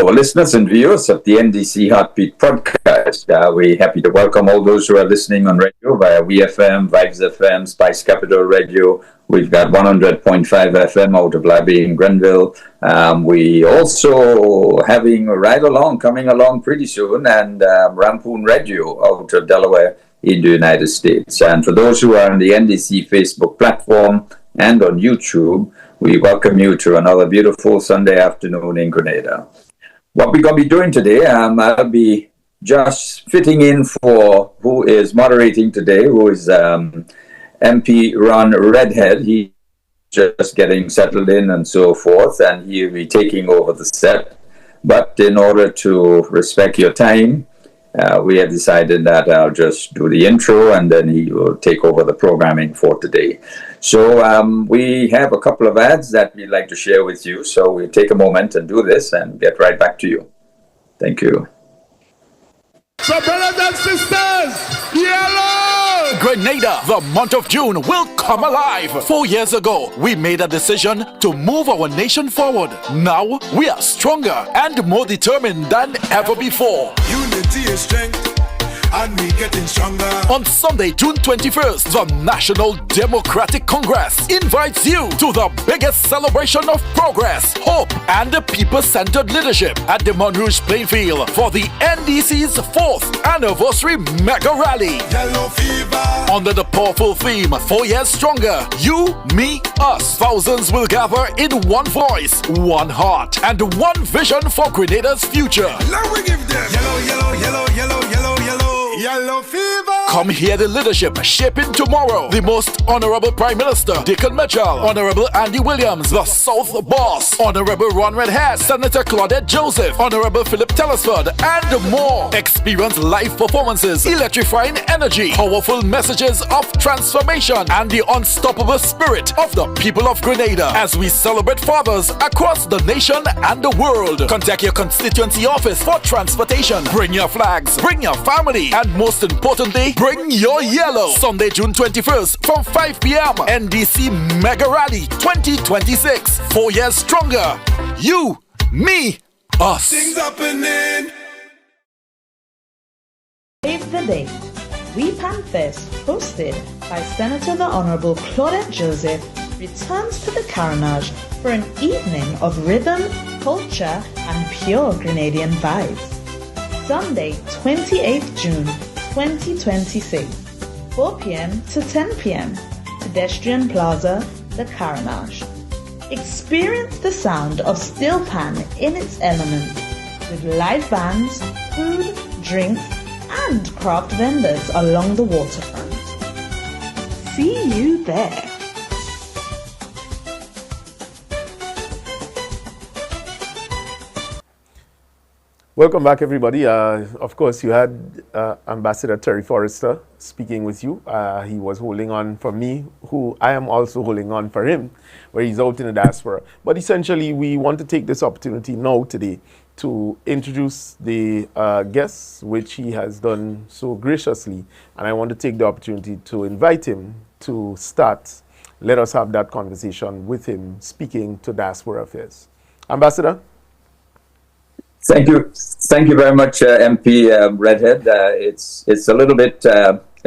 our listeners and viewers of the NDC Heartbeat podcast. We're happy to welcome all those who are listening on radio via VFM, Vibes FM, Spice Capital Radio. We've got 100.5 FM out of Labby in Grenville. We also having coming along pretty soon, and Rampoon Radio out of Delaware in the United States. And for those who are on the NDC Facebook platform and on YouTube, we welcome you to another beautiful Sunday afternoon in Grenada. What we're going to be doing today, I'll be just fitting in for who is moderating today, who is MP Ron Redhead. He's just getting settled in and so forth, and he'll be taking over the set. But in order to respect your time, we have decided that I'll just do the intro and then he will take over the programming for today. So we have a couple of ads that we'd like to share with you. So we'll take a moment and do this and get right back to you. Thank you. So brothers and sisters, yellow! Grenada, the month of June will come alive. 4 years ago, we made a decision to move our nation forward. Now, we are stronger and more determined than ever before. Unity is strength, and we getting stronger. On Sunday, June 21st, the National Democratic Congress invites you to the biggest celebration of progress, hope, and people-centered leadership at the Montrouge Plainfield for the NDC's 4th anniversary mega rally. Yellow fever. Under the powerful theme, 4 years stronger, you, me, us. Thousands will gather in one voice, one heart, and one vision for Grenada's future. Now we give them yellow, yellow, yellow, yellow, yellow, yellow. Yellow fever. Come hear the leadership shaping tomorrow. The Most Honorable Prime Minister Dickon Mitchell, Honorable Andy Williams, the South Boss, Honorable Ron Redhead, Senator Claudette Joseph, Honorable Philip Telesford, and more. Experience live performances, electrifying energy, powerful messages of transformation, and the unstoppable spirit of the people of Grenada as we celebrate fathers across the nation and the world. Contact your constituency office for transportation. Bring your flags, bring your family, and most importantly, bring your yellow. Sunday, June 21st from 5 p.m. NDC Mega Rally 2026. 4 years stronger. You, me, us. Things happening. Save the Day. Weepan Fest, hosted by Senator the Honorable Claudette Joseph, returns to the Carnage for an evening of rhythm, culture, and pure Grenadian vibes. Sunday, 28th June 2026, 4 p.m. to 10 p.m. Pedestrian Plaza, The Carnage. Experience the sound of steel pan in its element with live bands, food, drinks, and craft vendors along the waterfront. See you there. Welcome back, everybody. Of course, you had Ambassador Terry Forrester speaking with you. He was holding on for me, who I am also holding on for him, where he's out in the diaspora. But essentially, we want to take this opportunity now today to introduce the guests, which he has done so graciously. And I want to take the opportunity to invite him to start. Let us have that conversation with him, speaking to Diaspora Affairs. Ambassador? Thank you very much, MP Redhead. It's a little bit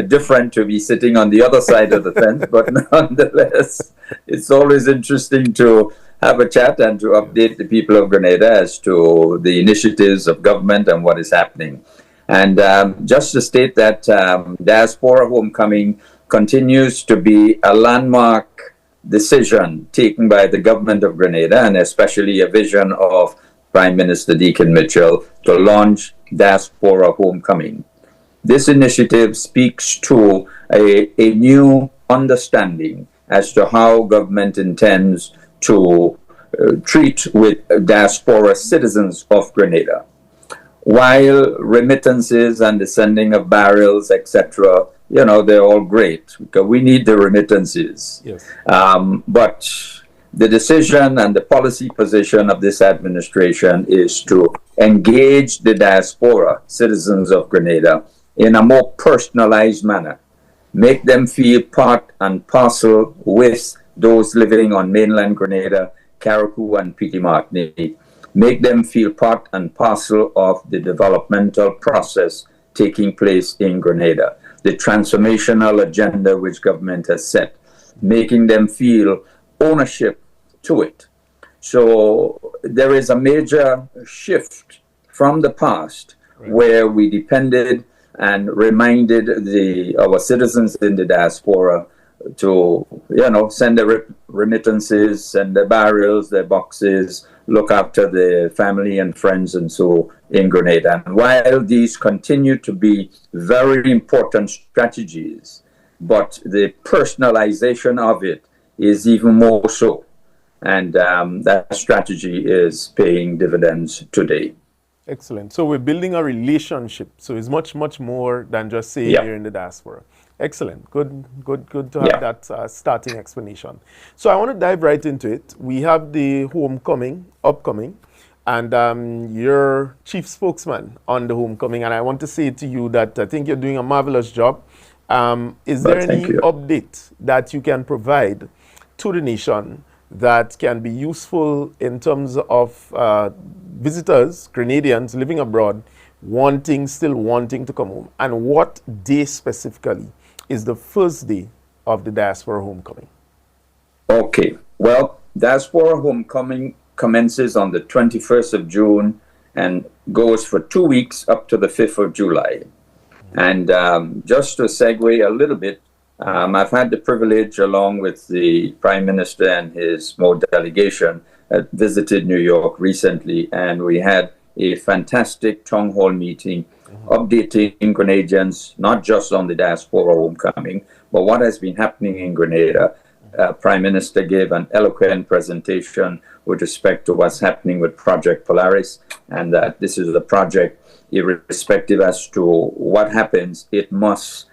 different to be sitting on the other side of the fence, but nonetheless, it's always interesting to have a chat and to update the people of Grenada as to the initiatives of government and what is happening. And just to state that Diaspora Homecoming continues to be a landmark decision taken by the government of Grenada, and especially a vision of Prime Minister Dickon Mitchell to launch Diaspora Homecoming. This initiative speaks to a new understanding as to how government intends to treat with diaspora citizens of Grenada. While remittances and the sending of barrels, etc., they're all great because we need the remittances. Yes. But the decision and the policy position of this administration is to engage the diaspora citizens of Grenada in a more personalized manner, make them feel part and parcel with those living on mainland Grenada, Carriacou, and Petite Martinique, make them feel part and parcel of the developmental process taking place in Grenada, the transformational agenda which government has set, making them feel ownership to it. So there is a major shift from the past where we depended and reminded our citizens in the diaspora to, send their remittances, send their barrels, their boxes, look after their family and friends and so in Grenada. And while these continue to be very important strategies, but the personalization of it is even more so. And that strategy is paying dividends today. Excellent. So we're building a relationship. So it's much, much more than just saying you're in the diaspora. Excellent. Good to have that starting explanation. So I want to dive right into it. We have the homecoming upcoming, and you're chief spokesman on the homecoming. And I want to say to you that I think you're doing a marvelous job. Is there any update that you can provide to the nation that can be useful in terms of visitors, Grenadians living abroad, still wanting to come home? And what day specifically is the first day of the Diaspora Homecoming? Okay. Well, Diaspora Homecoming commences on the 21st of June and goes for 2 weeks up to the 5th of July. And just to segue a little bit, I've had the privilege, along with the Prime Minister and his MODE delegation, visited New York recently, and we had a fantastic town hall meeting updating Grenadians, not just on the Diaspora Homecoming, but what has been happening in Grenada. Prime Minister gave an eloquent presentation with respect to what's happening with Project Polaris, and that this is a project, irrespective as to what happens, it must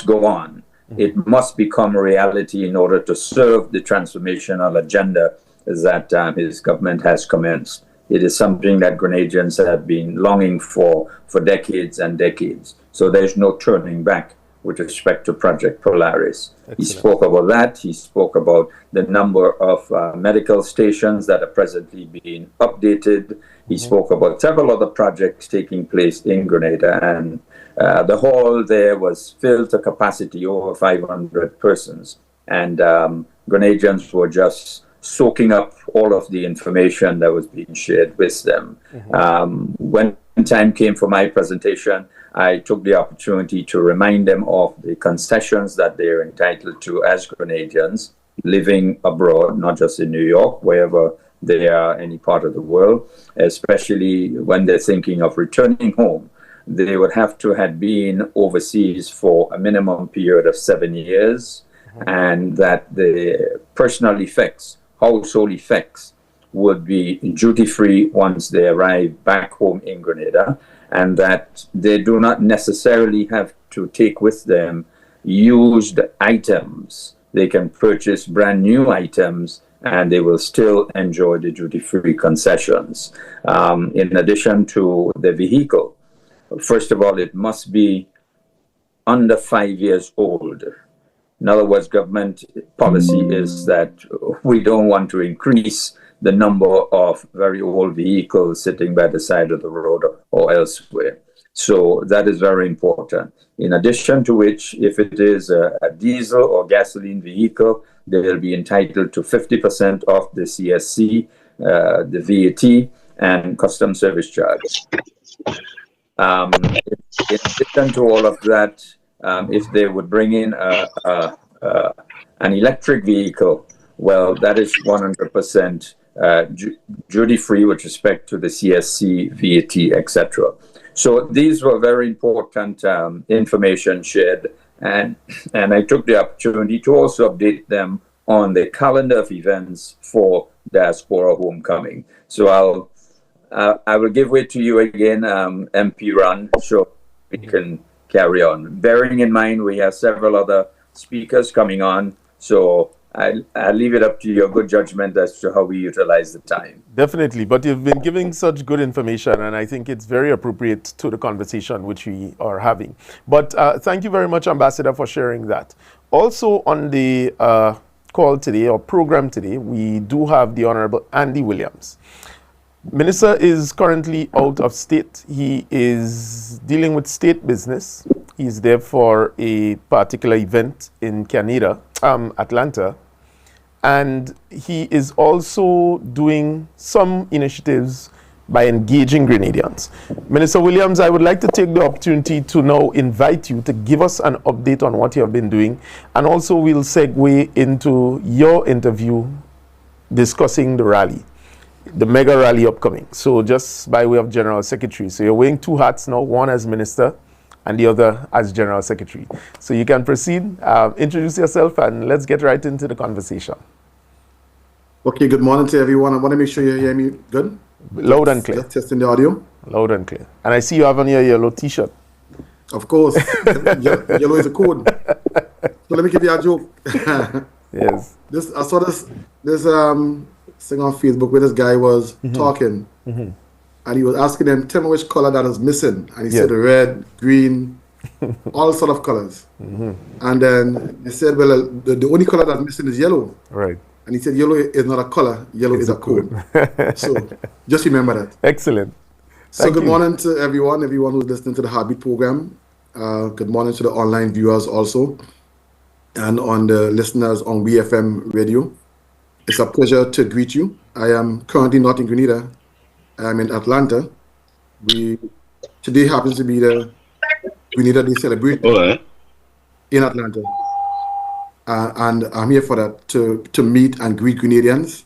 go on. It must become a reality in order to serve the transformational agenda that his government has commenced. It is something that Grenadians have been longing for decades and decades. So there's no turning back with respect to Project Polaris. Excellent. He spoke about that. He spoke about the number of medical stations that are presently being updated. He spoke about several other projects taking place in Grenada, and the hall there was filled to capacity, over 500 persons. And Grenadians were just soaking up all of the information that was being shared with them. When time came for my presentation, I took the opportunity to remind them of the concessions that they're entitled to as Grenadians living abroad, not just in New York, wherever they are, any part of the world, especially when they're thinking of returning home. They would have to have been overseas for a minimum period of 7 years, and that the personal effects, household effects, would be duty-free once they arrive back home in Grenada, and that they do not necessarily have to take with them used items. They can purchase brand new items and they will still enjoy the duty-free concessions. In addition to the vehicle, first of all, it must be under 5 years old. In other words, government policy is that we don't want to increase the number of very old vehicles sitting by the side of the road or elsewhere. So that is very important. In addition to which, if it is a diesel or gasoline vehicle, they will be entitled to 50% of the CSC, the VAT, and custom service charge. In addition to all of that, if they would bring in an electric vehicle, well, that is 100% duty-free with respect to the CSC, VAT, etc. So these were very important information shared, and I took the opportunity to also update them on the calendar of events for Diaspora Homecoming. So I will give way to you again, MP Ron, so we can carry on. Bearing in mind we have several other speakers coming on, so I'll leave it up to your good judgment as to how we utilize the time. Definitely, but you've been giving such good information, and I think it's very appropriate to the conversation which we are having. But thank you very much, Ambassador, for sharing that. Also on the call today, or program today, we do have the Honorable Andy Williams. Minister is currently out of state. He is dealing with state business. He's there for a particular event in Canada, Atlanta. And he is also doing some initiatives by engaging Grenadians. Minister Williams, I would like to take the opportunity to now invite you to give us an update on what you have been doing. And also we'll segue into your interview discussing the rally, the mega rally upcoming. So just by way of General Secretary. So you're wearing two hats now, one as Minister and the other as General Secretary. So you can proceed, introduce yourself, and let's get right into the conversation. Okay, good morning to everyone. I want to make sure you hear me good. Loud and clear. Just testing the audio. Loud and clear. And I see you have on your yellow t-shirt. Of course. Yellow is a code. So let me give you a joke. Yes. I saw this thing on Facebook where this guy was talking. And he was asking them, tell me which color that is missing. And he said red, green, all sort of colors. And then they said, well, the only color that's missing is yellow. Right. And he said, yellow is not a color, yellow is a code. So just remember that. Excellent. So good morning to everyone who's listening to the Heartbeat program. Good morning to the online viewers also, and on the listeners on WFM radio. It's a pleasure to greet you. I am currently not in Grenada. I am in Atlanta. Today happens to be the Grenada Day celebration in Atlanta. And I'm here for that, to meet and greet Grenadians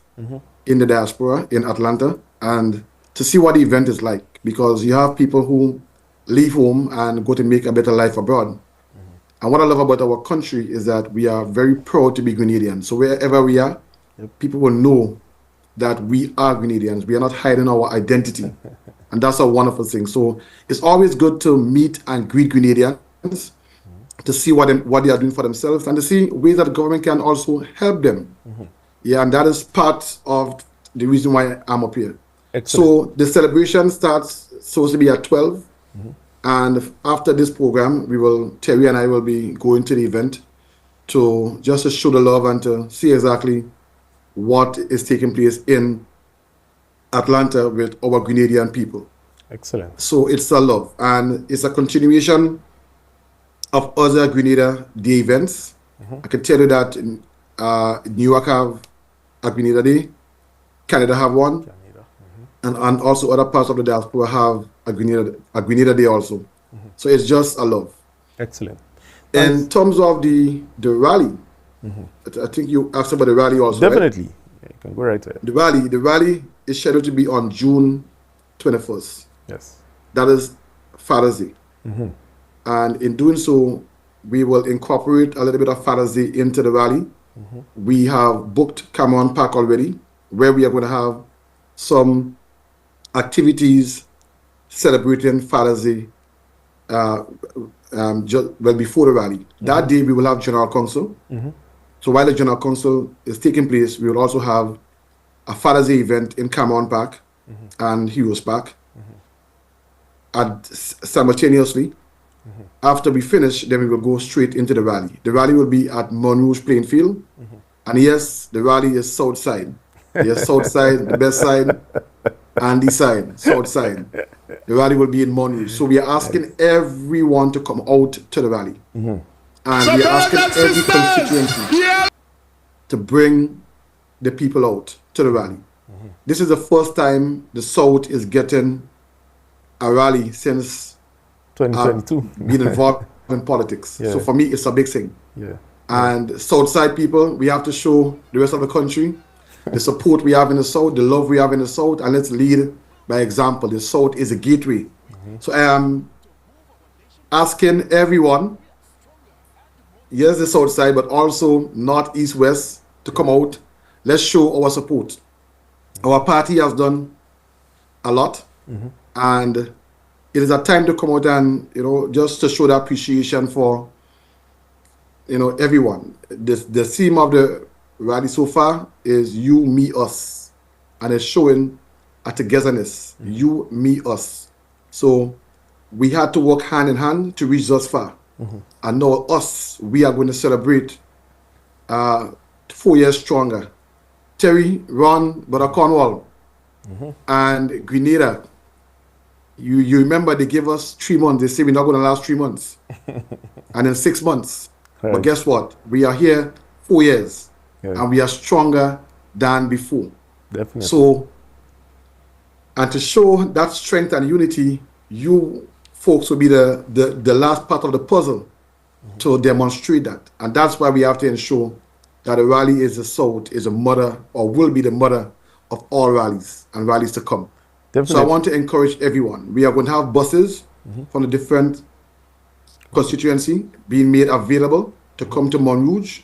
in the diaspora in Atlanta and to see what the event is like, because you have people who leave home and go to make a better life abroad. And what I love about our country is that we are very proud to be Grenadians. So wherever we are, people will know that we are Grenadians. We are not hiding our identity. And that's a wonderful thing. So it's always good to meet and greet Grenadians, to see what they are doing for themselves and to see ways that the government can also help them. Yeah, and that is part of the reason why I'm up here. Excellent. So the celebration starts supposed to be at 12. And after this program, Terry and I will be going to the event to show the love and to see exactly what is taking place in Atlanta with our Grenadian people. Excellent. So it's a love, and it's a continuation of other Grenada Day events. I can tell you that New York have a Grenada Day, Canada have one, and also other parts of the diaspora have a Grenada Day also. So it's just a love. Excellent. In terms of the rally, I think you asked about the rally also. Definitely. Right? Yeah, you can go right ahead. The rally is scheduled to be on June 21st. Yes. That is Father's Day. And in doing so, we will incorporate a little bit of Father's Day into the rally. We have booked Cameron Park already, where we are going to have some activities celebrating Father's Day before the rally. That day, we will have General Council. So while the General Council is taking place, we will also have a Father's Day event in Cameron Park and Heroes Park. Simultaneously, after we finish, then we will go straight into the rally. The rally will be at Monrouge Plain Field. And yes, the rally is south side. Yes, south side, the best side, and the side, south side. The rally will be in Monrouge. So we are asking everyone to come out to the rally. And we are asking every constituency to bring the people out to the rally. This is the first time the South is getting a rally since 2022. Being involved in politics. So for me, it's a big thing. And Southside people, we have to show the rest of the country the support we have in the South, the love we have in the South, and let's lead by example. The South is a gateway. So I am asking everyone, yes, the South side, but also North, East, West, to come out. Let's show our support. Our party has done a lot, and it is a time to come out and, just to show the appreciation for, everyone. The theme of the rally so far is you, me, us, and it's showing a togetherness. You, me, us. So we had to work hand in hand to reach thus far. And now us, we are going to celebrate 4 years stronger. Terry, Ron, Brother Cornwall, And Grenada, you remember they gave us 3 months. They say we're not going to last 3 months. And in 6 months. Right. But guess what? We are here 4 years. Yeah. And we are stronger than before. Definitely. So, and to show that strength and unity, you folks will be the last part of the puzzle to demonstrate that. And that's why we have to ensure that the rally is the South, is a mother, or will be the mother of all rallies and rallies to come. Definitely. So I want to encourage everyone. We are going to have buses from the different constituency being made available to come to Montrouge.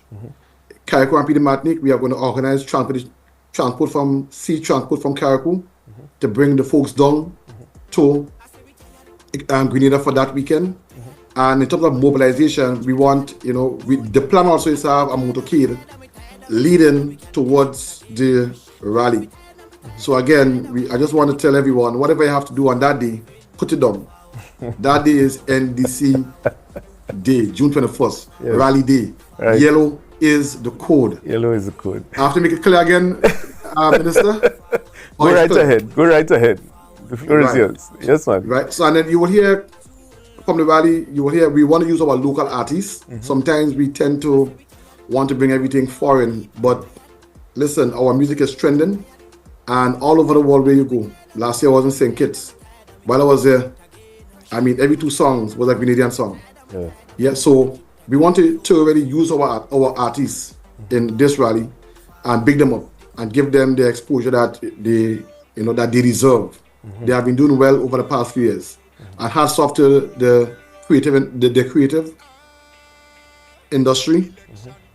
Carriacou and Peter Martinique, we are going to organize transport from Carriacou to bring the folks down to Grenada for that weekend. And in terms of mobilization, we want, the plan also is to have a motorcade leading towards the rally. So again, I just want to tell everyone, whatever you have to do on that day, put it down. That day is NDC Day, June 21st, Yes. Rally Day. Right. Yellow is the code. Yellow is the code. I have to make it clear again, Minister? Go right ahead. Go right ahead. The floor is Right. yours. Yes, man. Right. So, and then you will hear from the rally, we want to use our local artists. Sometimes we tend to want to bring everything foreign, but listen, our music is trending, and all over the world where you go. Last year I was in St. Kitts. While I was there, every 2 songs was a Grenadian song. Yeah. Yeah, so we want to really use our artists in this rally and big them up and give them the exposure that they deserve. They have been doing well over the past few years. And hats off to the creative industry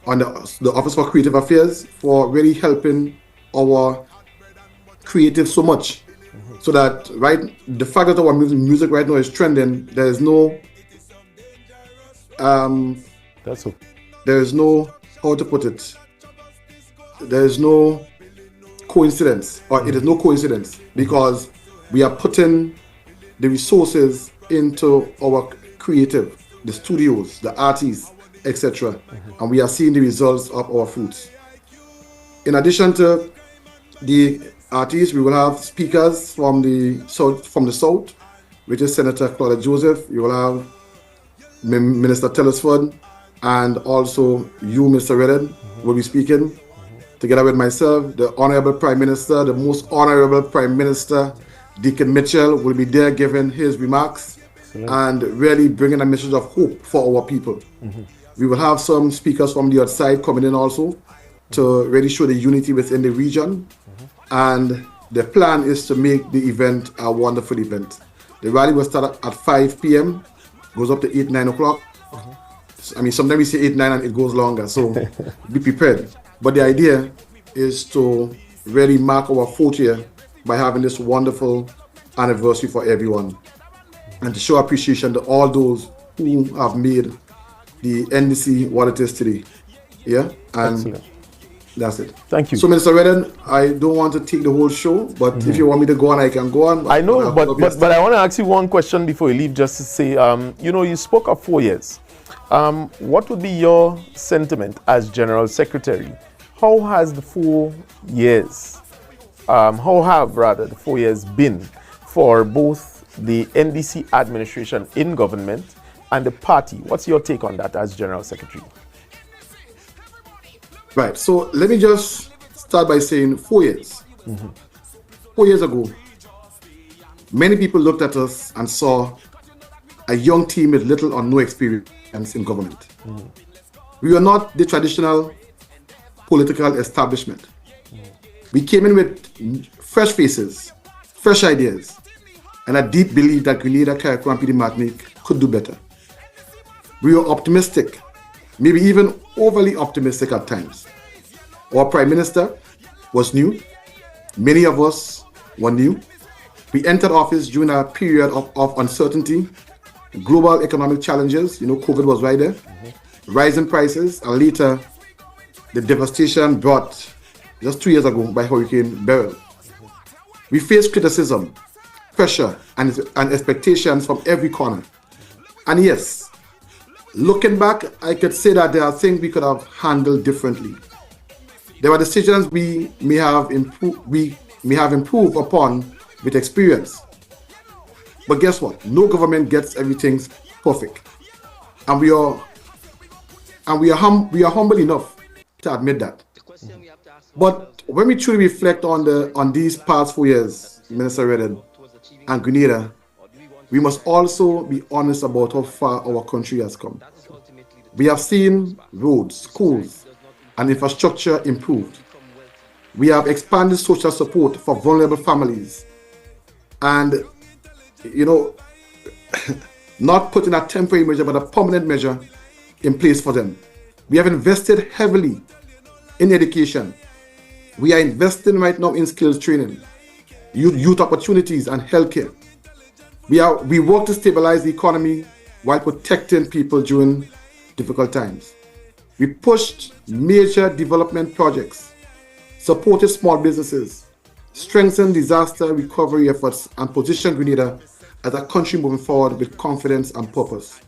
and the Office for Creative Affairs for really helping our creative so much. So that the fact that our music right now is trending, there is no That's okay. there is no, how to put it, there is no coincidence, or it is no coincidence, because we are putting the resources into our creative, the studios, the artists, etc. And we are seeing the results of our fruits. In addition to the artists, we will have speakers from the South, which is Senator Claudette Joseph. You will have Minister Telesford, and also you, Mr. Redden, will be speaking together with myself. The Honorable Prime Minister, the most Honorable Prime Minister, Deacon Mitchell, will be there giving his remarks and really bringing a message of hope for our people. We will have some speakers from the outside coming in also to really show the unity within the region. And the plan is to make the event a wonderful event. The rally will start at 5 p.m., goes up to 8, 9 o'clock. Sometimes we say 8, 9 and it goes longer, so be prepared. But the idea is to really mark our 4th year by having this wonderful anniversary for everyone, and to show appreciation to all those who have made the NDC what it is today. Yeah, and Excellent. that's it. Thank you. So, Minister Redden, I don't want to take the whole show, but if you want me to go on, I can go on. I know, but I want to ask you one question before you leave, just to say, you spoke of 4 years. What would be your sentiment as General Secretary? How has the 4 years, the 4 years been for both the NDC administration in government and the party? What's your take on that as General Secretary? Right, so let me just start by saying 4 years. 4 years ago, many people looked at us and saw a young team with little or no experience in government. We were not the traditional political establishment. We came in with fresh faces, fresh ideas, and a deep belief that Grenada, Carriacou, and Peter Martinique could do better. We were optimistic, maybe even overly optimistic at times. Our Prime Minister was new. Many of us were new. We entered office during a period of uncertainty, global economic challenges. COVID was right there, rising prices, and later the devastation brought just 2 years ago by Hurricane Beryl. We faced criticism, pressure, and expectations from every corner. And yes, looking back, I could say that there are things we could have handled differently. There were decisions we may have improved, we may have improved upon with experience. But guess what? No government gets everything perfect. And we are humble enough to admit that. But when we truly reflect on these past 4 years, Minister Redden and Grenada, we must also be honest about how far our country has come. We have seen roads, schools, and infrastructure improved. We have expanded social support for vulnerable families and, not putting a temporary measure but a permanent measure in place for them. We have invested heavily in education. We are investing right now in skills training, youth opportunities, and healthcare. We work to stabilize the economy while protecting people during difficult times. We pushed major development projects, supported small businesses, strengthened disaster recovery efforts, and positioned Grenada as a country moving forward with confidence and purpose.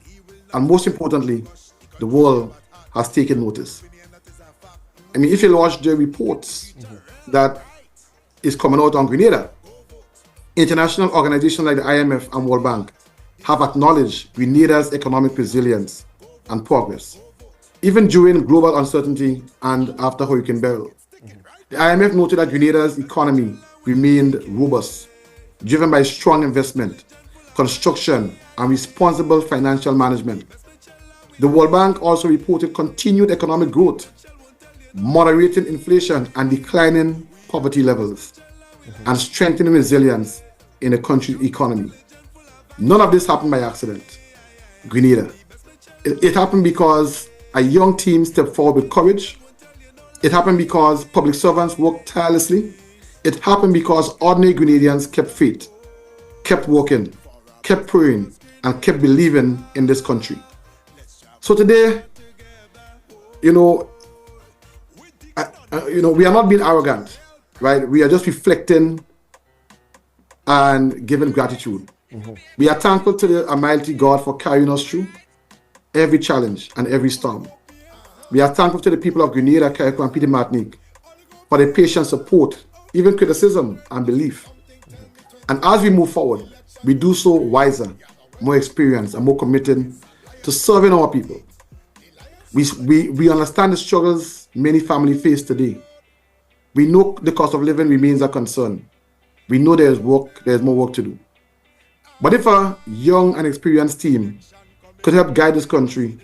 And most importantly, the world has taken notice. I mean, if you watch the reports that is coming out on Grenada, international organizations like the IMF and World Bank have acknowledged Grenada's economic resilience and progress, even during global uncertainty and after Hurricane Beryl. The IMF noted that Grenada's economy remained robust, driven by strong investment, construction, and responsible financial management. The World Bank also reported continued economic growth, moderating inflation and declining poverty levels, and strengthening resilience in the country's economy. None of this happened by accident. Grenada. It happened because a young team stepped forward with courage. It happened because public servants worked tirelessly. It happened because ordinary Grenadians kept faith, kept working, kept praying, and kept believing in this country. So today, we are not being arrogant, right? We are just reflecting and giving gratitude. We are thankful to the Almighty God for carrying us through every challenge and every storm. We are thankful to the people of Grenada, Carriacou, and Petite Martinique for their patient support, even criticism and belief. And as we move forward, we do so wiser, more experienced, and more committed to serving our people. We understand the struggles many families face today. We know the cost of living remains a concern. We know there's more work to do. But if a young and experienced team could help guide this country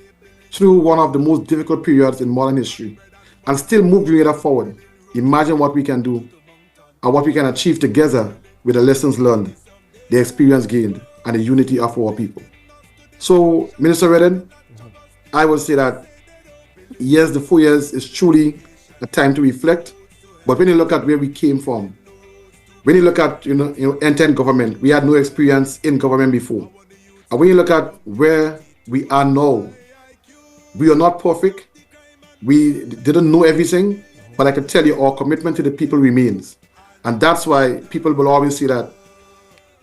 through one of the most difficult periods in modern history and still move Grenada forward, imagine what we can do and what we can achieve together with the lessons learned, the experience gained, and the unity of our people. So, Minister Redden, I would say that yes, the 4 years is truly a time to reflect. But when you look at where we came from, when you look at entering government, we had no experience in government before. And when you look at where we are now, we are not perfect. We didn't know everything, but I can tell you our commitment to the people remains. And that's why people will always say that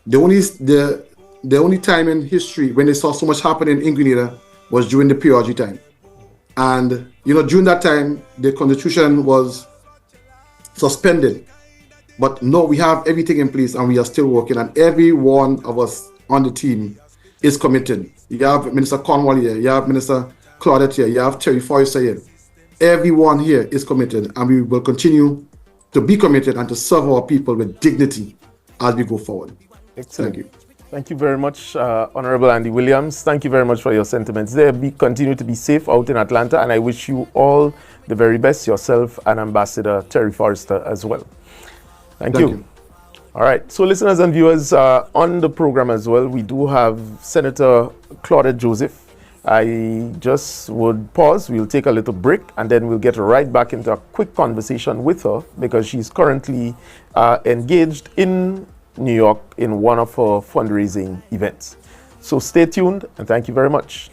the only time in history when they saw so much happening in Grenada was during the PRG time. And during that time, the constitution was suspended. But no, we have everything in place and we are still working. And every one of us on the team is committed. You have Minister Cornwall here, you have Minister Claudette here, you have Terry Forrester here. Everyone here is committed, and we will continue to be committed and to serve our people with dignity as we go forward. Excellent. Thank you. Thank you very much, Honorable Andy Williams. Thank you very much for your sentiments there. Continue to be safe out in Atlanta, and I wish you all the very best, yourself and Ambassador Terry Forrester as well. Thank you. All right, so listeners and viewers, on the program as well, we do have Senator Claudette Joseph. I just would pause, we'll take a little break, and then we'll get right back into a quick conversation with her because she's currently engaged in New York in one of her fundraising events. So stay tuned, and thank you very much.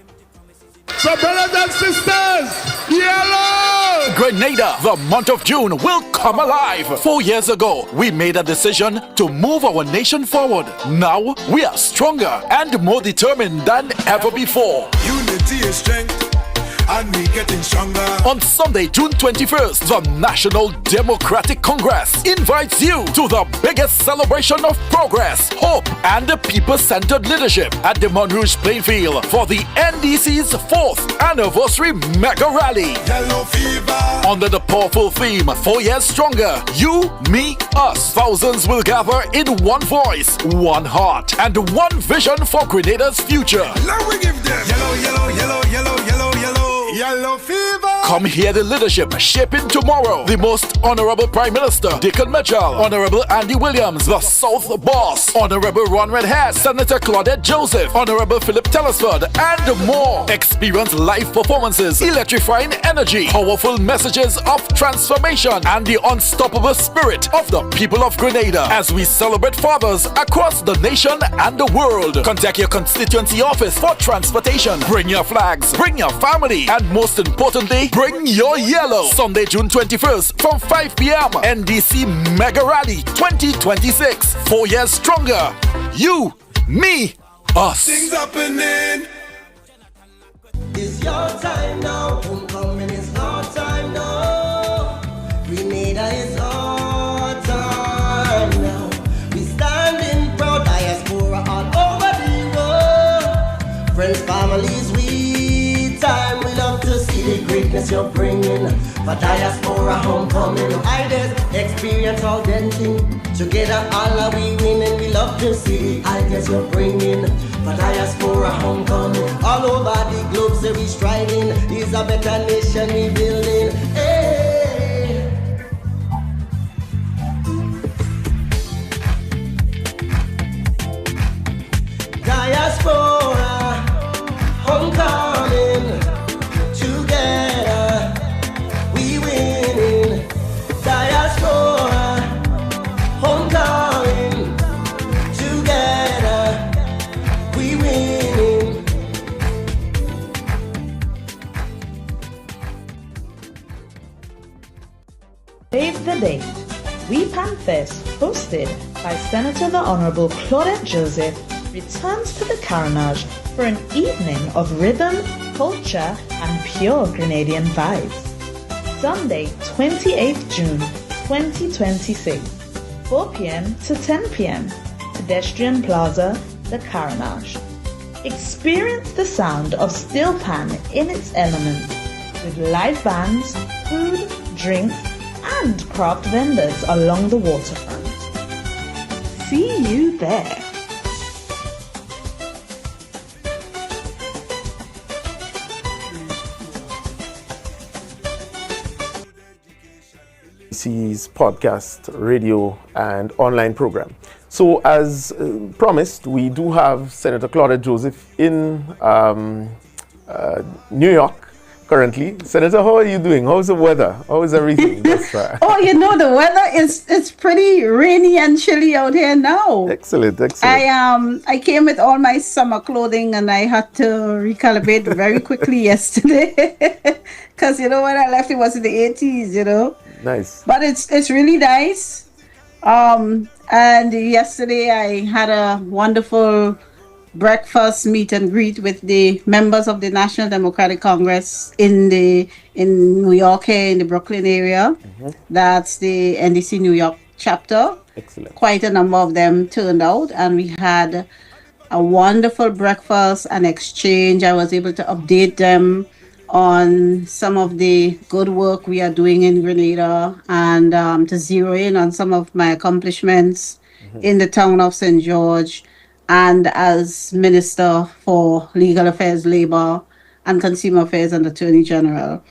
So brothers and sisters, yellow! Grenada, the month of June will come alive. 4 years ago, we made a decision to move our nation forward. Now, we are stronger and more determined than ever before. Unity is strength. and we getting stronger. On Sunday, June 21st, the National Democratic Congress invites you to the biggest celebration of progress, hope, and the people-centered leadership at the Monrouge Plainfield for the NDC's 4th anniversary mega rally. Yellow fever. Under the powerful theme, 4 years stronger, you, me, us. Thousands will gather in one voice, one heart, and one vision for Grenada's future. Now we give them yellow, yellow, yellow, yellow, yellow, yellow, yellow fever. Come hear the leadership shaping tomorrow. The Most Honorable Prime Minister, Dickon Mitchell, Honorable Andy Williams, the South Boss, Honorable Ron Redhead, Senator Claudette Joseph, Honorable Philip Telesford, and more. Experience live performances, electrifying energy, powerful messages of transformation, and the unstoppable spirit of the people of Grenada as we celebrate fathers across the nation and the world. Contact your constituency office for transportation. Bring your flags, bring your family, and most importantly, bring your yellow. Sunday, June 21st from 5 p.m. NDC Mega Rally 2026. 4 years stronger. You, me, us. Things happening. It's your time now. Homecoming is our time now. Grenada is our time now. We standing proud, diaspora all over the world. Friends, families, we time. We love to see the greatness you're bringing. For diaspora homecoming, I just experience all them thing. Together all are we winning. We love to see the ideas you're bringing. For diaspora homecoming, all over the globe, say we striving. Is a better nation we building. Hey. Diaspora homecoming, together we winning. Diaspora homecoming, together we winning. Save the Day. We Panthers, hosted by Senator the Honorable Claudette Joseph, returns to the Carnage for an evening of rhythm, culture, and pure Grenadian vibes. Sunday, 28th June 2026, 4 p.m. to 10 p.m. Pedestrian Plaza, the Carnage. Experience the sound of steel pan in its element with live bands, food, drinks, and craft vendors along the waterfront. See you there. NDC's podcast, radio, and online program. So, as promised, we do have Senator Claudette Joseph in New York currently. Senator, how are you doing? How's the weather? How is everything? Oh, you know, the weather it's pretty rainy and chilly out here now. Excellent, excellent. I came with all my summer clothing and I had to recalibrate very quickly yesterday because you know when I left it was in the 80s, you know. Nice. But it's really nice. And yesterday I had a wonderful breakfast meet and greet with the members of the National Democratic Congress in New York here in the Brooklyn area. Mm-hmm. That's the NDC New York chapter. Excellent. Quite a number of them turned out and we had a wonderful breakfast and exchange. I was able to update them on some of the good work we are doing in Grenada and to zero in on some of my accomplishments in the town of St. George and as Minister for Legal Affairs, Labor and Consumer Affairs and Attorney General.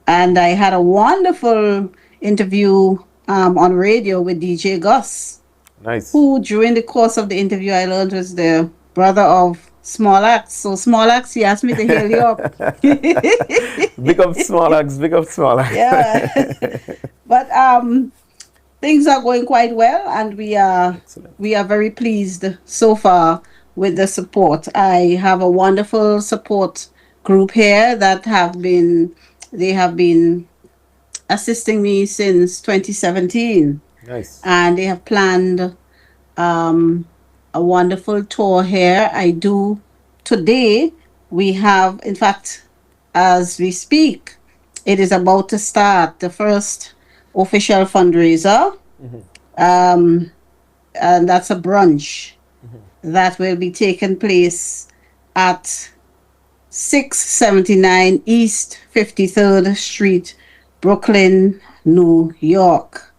And I had a wonderful interview on radio with DJ Gus. Nice. Who during the course of the interview I learned was the brother of Small Axe. So Small Axe, he asked me to hail you up. Big up Small Axe, big up Small Axe. Yeah. But things are going quite well and we are very pleased so far with the support. I have a wonderful support group here that have been assisting me since 2017. Nice. And they have planned a wonderful tour here. Today we have, in fact, as we speak, it is about to start the first official fundraiser. Um, and that's a brunch that will be taking place at 679 East 53rd Street, Brooklyn, New York.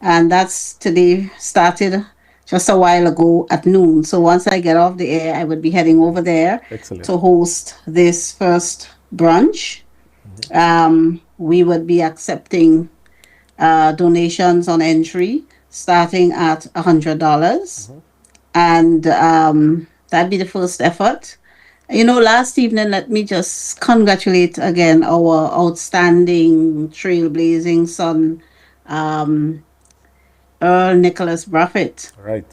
And that's today, started just a while ago at noon. So once I get off the air, I would be heading over there to host this first brunch. We would be accepting donations on entry starting at $100. And that'd be the first effort. You know, last evening, let me just congratulate again our outstanding trailblazing son, Earl Nicholas Braffett, Right.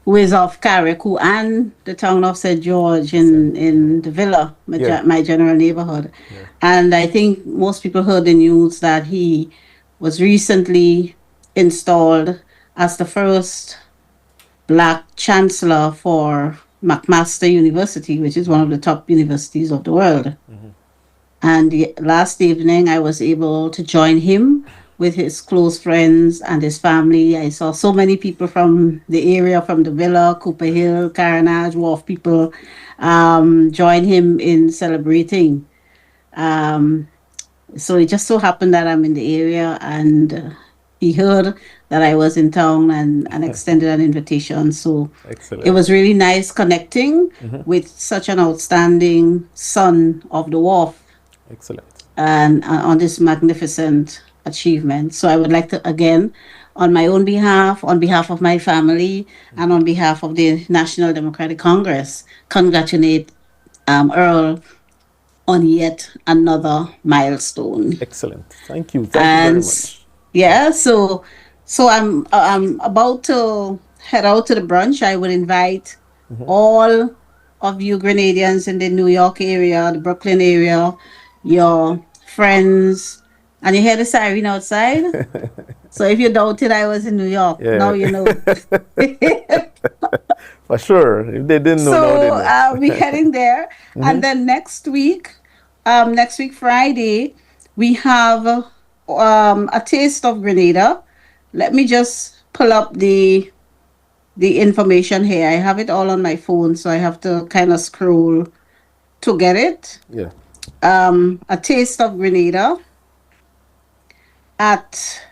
who is of Carriacou and the town of St. George in the Villa, my general neighborhood. And I think most people heard the news that he was recently installed as the first Black chancellor for McMaster University, which is one of the top universities of the world. And last evening, I was able to join him with his close friends and his family. I saw so many people from the area, from the Villa, Cooper Hill, Carnage, Wharf people, join him in celebrating. So it just so happened that I'm in the area, and he heard that I was in town and extended an invitation. So it was really nice connecting with such an outstanding son of the Wharf. Excellent. And on this magnificent achievement. So I would like to, again, on my own behalf, on behalf of my family, and on behalf of the National Democratic Congress, congratulate Earl on yet another milestone. Excellent. Thank you. Thank you very much. Yeah, so I'm about to head out to the brunch. I would invite all of you Grenadians in the New York area, the Brooklyn area, your friends, and you hear the siren outside. So if you doubted I was in New York, now you know. For sure. If they didn't know, now they know. So we're heading there. And then next week Friday, we have a taste of Grenada. Let me just pull up the information here. I have it all on my phone, so I have to kind of scroll to get it. Yeah. A taste of Grenada at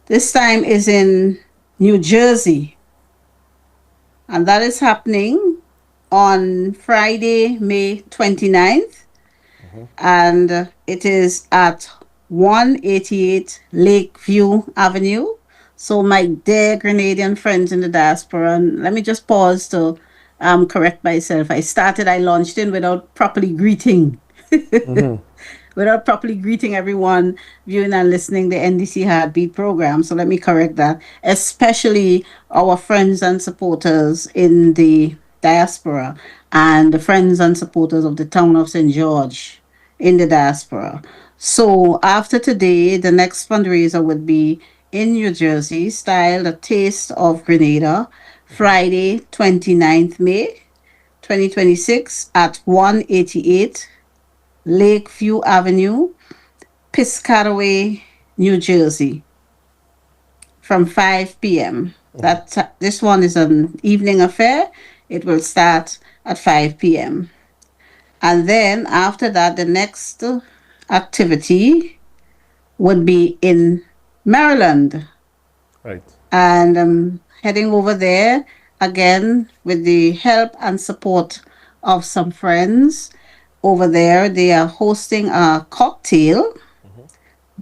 this time is in New Jersey, and that is happening on Friday, May 29th, and it is at 188 Lakeview Avenue. So my dear Grenadian friends in the diaspora, and let me just pause to correct myself. I launched in without properly greeting. Without properly greeting everyone viewing and listening the NDC Heartbeat program. So let me correct that. Especially our friends and supporters in the diaspora and the friends and supporters of the town of St. George in the diaspora. So after today, the next fundraiser would be in New Jersey, styled A Taste of Grenada, Friday, 29th May, 2026 at 188 Lakeview Avenue, Piscataway, New Jersey, from 5 p.m. This one is an evening affair. It will start at 5 p.m. And then after that, the next activity would be in Maryland. Right. And I'm heading over there again with the help and support of some friends over there. They are hosting a cocktail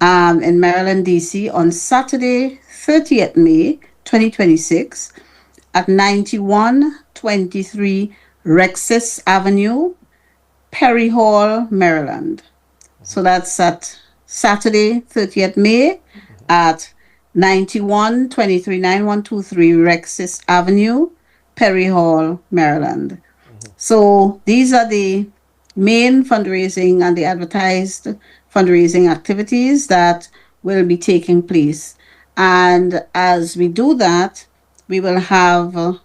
in Maryland, D.C. on Saturday, 30th May, 2026 at 9123 Rexis Avenue, Perry Hall, Maryland. So that's at Saturday, 30th May at 9123 Rexis Avenue, Perry Hall, Maryland. So these are the main fundraising and the advertised fundraising activities that will be taking place. And as we do that, we will have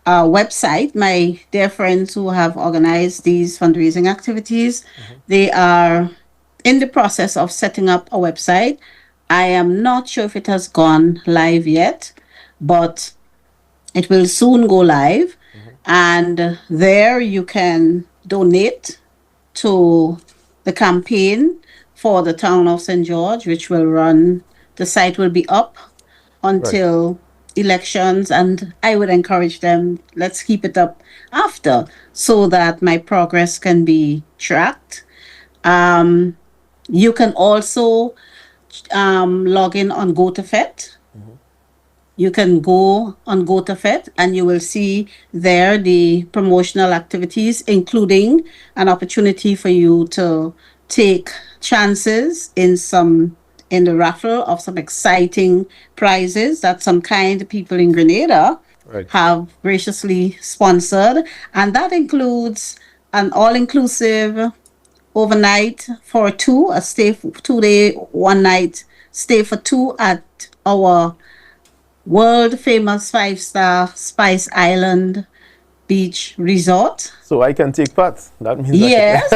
website. My dear friends who have organized these fundraising activities, they are in the process of setting up a website. I am not sure if it has gone live yet, but it will soon go live. And there you can donate to the campaign for the town of St. George, which will run, the site will be up until elections. And I would encourage them, let's keep it up after so that my progress can be tracked. You can also log in on GoToFet. You can go on GoToFet and you will see there the promotional activities, including an opportunity for you to take chances in the raffle of some exciting prizes that some kind people in Grenada have graciously sponsored. And that includes an all-inclusive overnight for two, a stay for 2 day, 1 night stay for two at our world famous 5-star Spice Island Beach Resort. So I can take part. That means yes,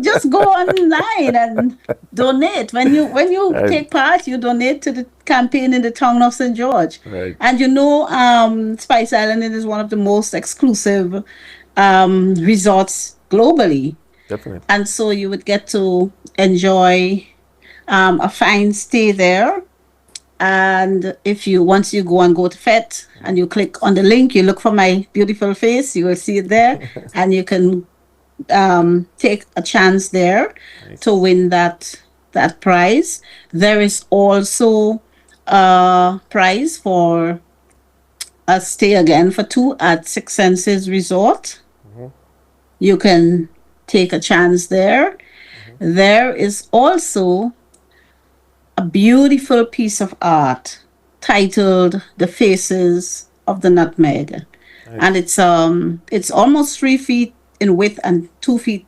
just go online and donate. When you take part, you donate to the campaign in the town of St. George. And Spice Island is one of the most exclusive resorts globally. Definitely. And so you would get to enjoy a fine stay there. And once you go on GoToFet and you click on the link, you look for my beautiful face, you will see it there, and you can take a chance there to win that prize. There is also a prize for a stay again for two at Six Senses Resort. You can take a chance there. There is also a beautiful piece of art titled "The Faces of the Nutmeg," and it's almost 3 feet in width and 2 feet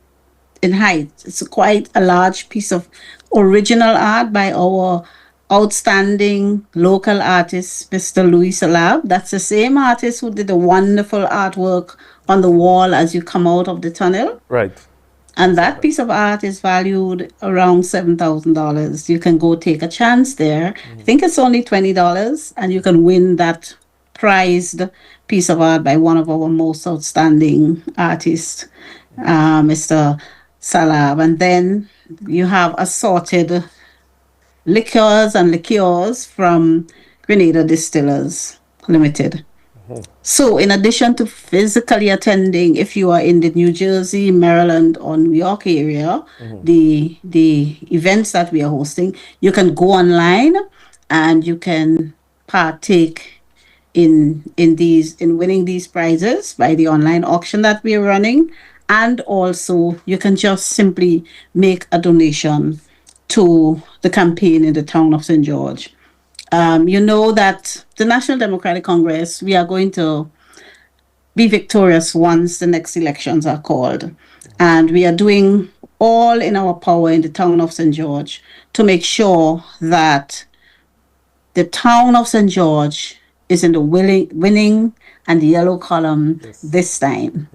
in height. It's quite a large piece of original art by our outstanding local artist, Mr. Louis Salab. That's the same artist who did the wonderful artwork on the wall as you come out of the tunnel. And that piece of art is valued around $7,000. You can go take a chance there. I think it's only $20, and you can win that prized piece of art by one of our most outstanding artists, Mr. Salab. And then you have assorted liquors and liqueurs from Grenada Distillers Limited. So in addition to physically attending, if you are in the New Jersey, Maryland, or New York area, the events that we are hosting, you can go online and you can partake in winning these prizes by the online auction that we are running. And also you can just simply make a donation to the campaign in the town of St. George. You know that the National Democratic Congress, we are going to be victorious once the next elections are called. And we are doing all in our power in the town of St. George to make sure that the town of St. George is in the winning and the yellow column this time.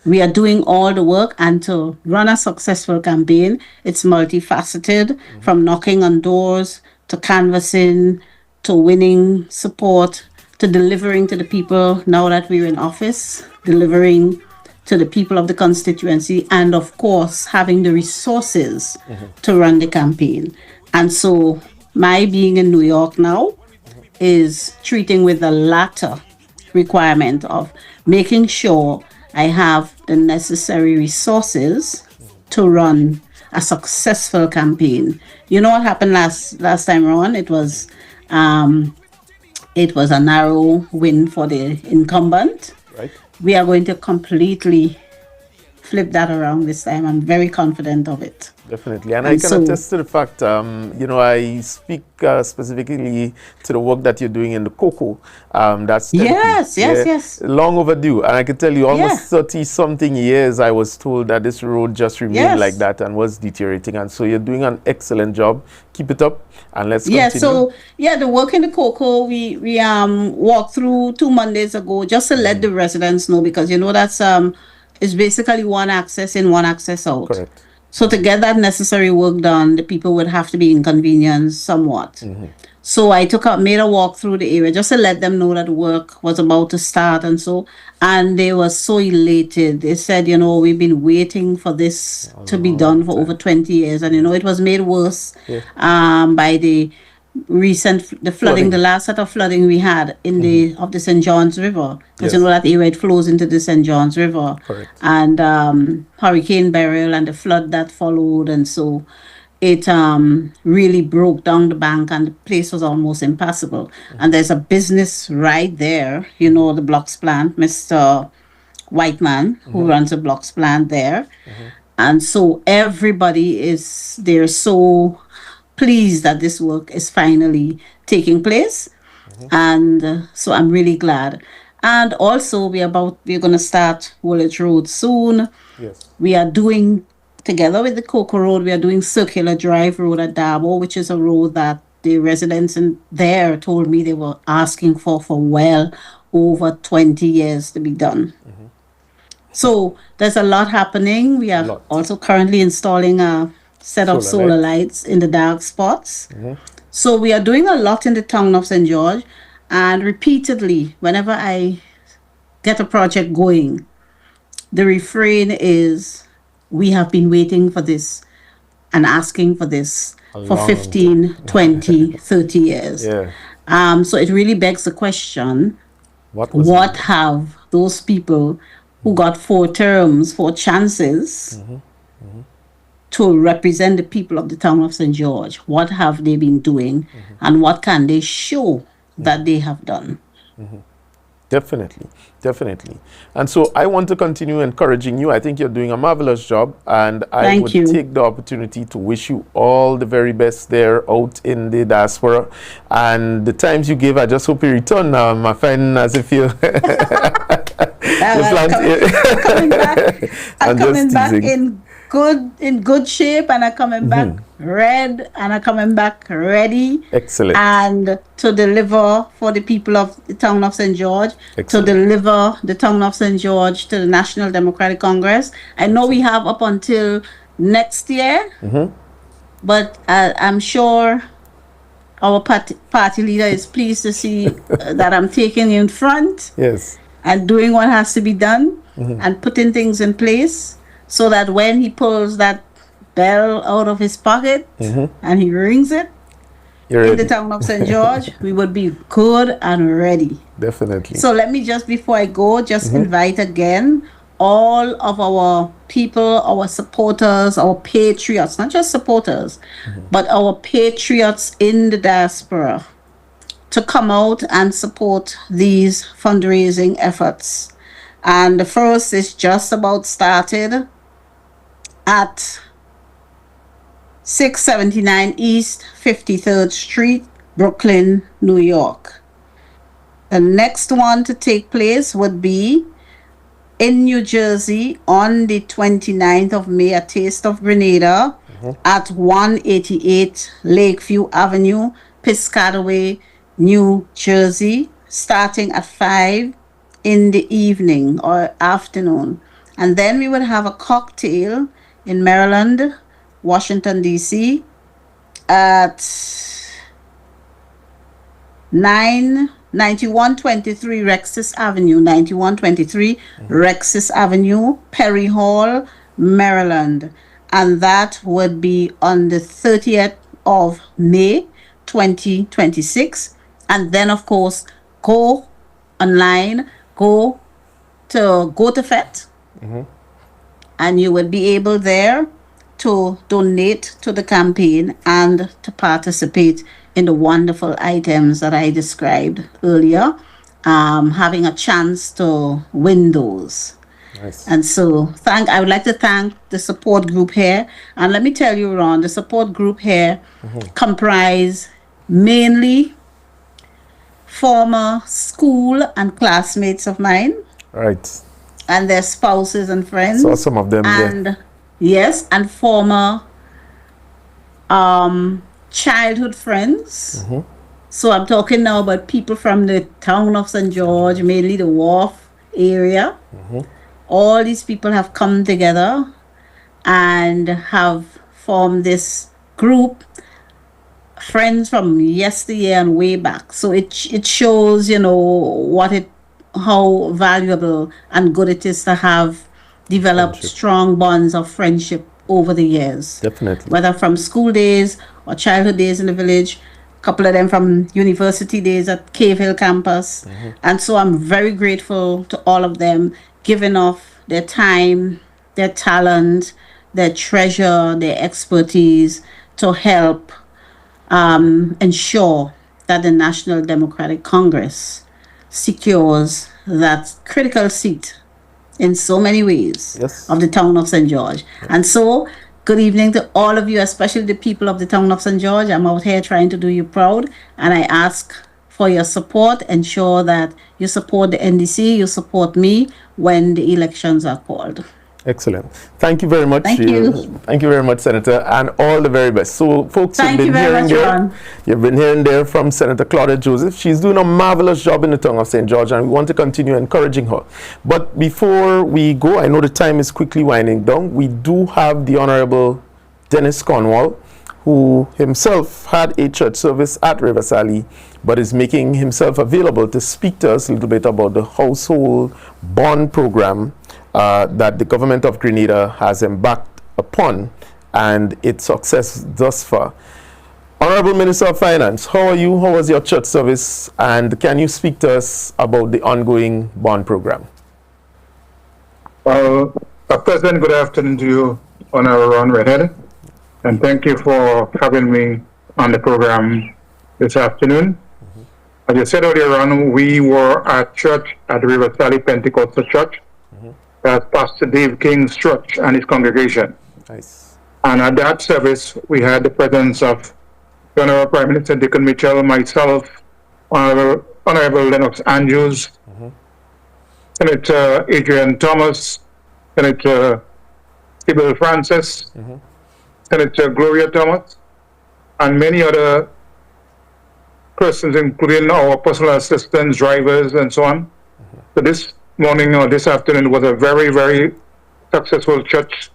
We are doing all the work, and to run a successful campaign, it's multifaceted, from knocking on doors to canvassing, to winning support, to delivering to the people now that we're in office, delivering to the people of the constituency, and of course having the resources to run the campaign. And so my being in New York now is treating with the latter requirement of making sure I have the necessary resources to run a successful campaign. You know what happened last time around? It was a narrow win for the incumbent. We are going to completely flip that around this time. I'm very confident of it. Definitely. And I can attest to the fact, I speak specifically to the work that you're doing in the cocoa. That's yes. long overdue. And I can tell you, almost 30-something years, I was told that this road just remained like that and was deteriorating. And so you're doing an excellent job. Keep it up, and let's continue. The work in the cocoa, we walked through 2 Mondays ago just to let the residents know, because that's it's basically one access in, one access out. Correct. So to get that necessary work done, the people would have to be inconvenienced somewhat. So I made a walk through the area just to let them know that the work was about to start, and they were so elated. They said, we've been waiting for this to be done for over 20 years, and it was made worse by the flooding, the last set of flooding we had in the St. John's River, because that area, it flows into the St. John's River. Correct. And Hurricane Beryl and the flood that followed, and so it really broke down the bank, and the place was almost impassable. And there's a business right there, the blocks plant, Mr. Whiteman, who runs a blocks plant there. And so everybody they're so pleased that this work is finally taking place. And so I'm really glad. And also we're going to start Woolwich Road soon. Yes. We are doing, together with the Cocoa Road, we are doing Circular Drive Road at Dabo, which is a road that the residents in there told me they were asking for well over 20 years to be done. So there's a lot happening. We are also currently installing a set of solar lights in the dark spots. So we are doing a lot in the town of St. George, and repeatedly, whenever I get a project going, the refrain is, we have been waiting for this and asking for this for 15, 20, 30 years. So it really begs the question, what have those people who got 4 terms, 4 chances to represent the people of the town of St. George, what have they been doing, and what can they show that they have done? Definitely. And so I want to continue encouraging you. I think you're doing a marvelous job, and I would take the opportunity to wish you all the very best there out in the diaspora. And the times you give, I just hope you return, my friend, as if you... I'm coming back in good shape, and I'm coming back red, and I'm coming back ready. Excellent. And to deliver for the people of the town of St. George, to deliver the town of St. George to the National Democratic Congress. I know we have up until next year, but I'm sure our party leader is pleased to see that I'm taking in front. Yes. And doing what has to be done, and putting things in place, so that when he pulls that bell out of his pocket and he rings it in the town of St. George, we would be good and ready. Definitely. So let me just, before I go, invite again all of our people, our supporters, our patriots, not just supporters, but our patriots in the diaspora, to come out and support these fundraising efforts. And the first is just about started at 679 East 53rd Street, Brooklyn, New York. The next one to take place would be in New Jersey on the 29th of May, a Taste of Grenada, at 188 Lakeview Avenue, Piscataway, New Jersey, starting at 5 in the evening or afternoon. And then we would have a cocktail in Maryland, Washington, D.C. at 9123 Rexis Avenue, 9123 Rexis Avenue, Perry Hall, Maryland. And that would be on the 30th of May, 2026. And then, of course, go online, go to GoToFet, and you would be able there to donate to the campaign and to participate in the wonderful items that I described earlier, having a chance to win those. Nice. And so I would like to thank the support group here. And let me tell you, Ron, the support group here comprise mainly former school and classmates of mine. Right. And their spouses and friends. Saw some of them and yes, and former childhood friends. So I'm talking now about people from the town of St. George, mainly the Wharf area. All these people have come together and have formed this group, friends from yesteryear and way back. So it shows, you know, how valuable and good it is to have developed strong bonds of friendship over the years. Definitely. Whether from school days or childhood days in the village, a couple of them from university days at Cave Hill campus. And so I'm very grateful to all of them, giving off their time, their talent, their treasure, their expertise to help ensure that the National Democratic Congress secures that critical seat in so many ways of the town of St. George. And so, good evening to all of you, especially the people of the town of St. George. I'm out here trying to do you proud, and I ask for your support. Ensure that you support the NDC, you support me when the elections are called. Excellent. Thank you very much. Thank you. Thank you very much, Senator, and all the very best. So, folks, you've been hearing there from Senator Claudette Joseph. She's doing a marvelous job in the town of St. George, and we want to continue encouraging her. But before we go, I know the time is quickly winding down. We do have the Honorable Dennis Cornwall, who himself had a church service at Riverside, but is making himself available to speak to us a little bit about the household bond program that the government of Grenada has embarked upon and its success thus far. Honorable Minister of Finance, how are you? How was your church service? And can you speak to us about the ongoing bond program? Well, President, good afternoon to you, Honorable Ron Redhead, and thank you for having me on the program this afternoon. As you said earlier on, we were at church at River Valley Pentecostal Church. That's Pastor Dave King's church and his congregation. Nice. And at that service, we had the presence of the Honorable Prime Minister Dickon Mitchell, myself, Honorable Lennox Andrews, Senator Adrian Thomas, Senator Sybil Francis, Senator Gloria Thomas, and many other persons, including our personal assistants, drivers, and so on. So this morning or this afternoon was a very, very successful church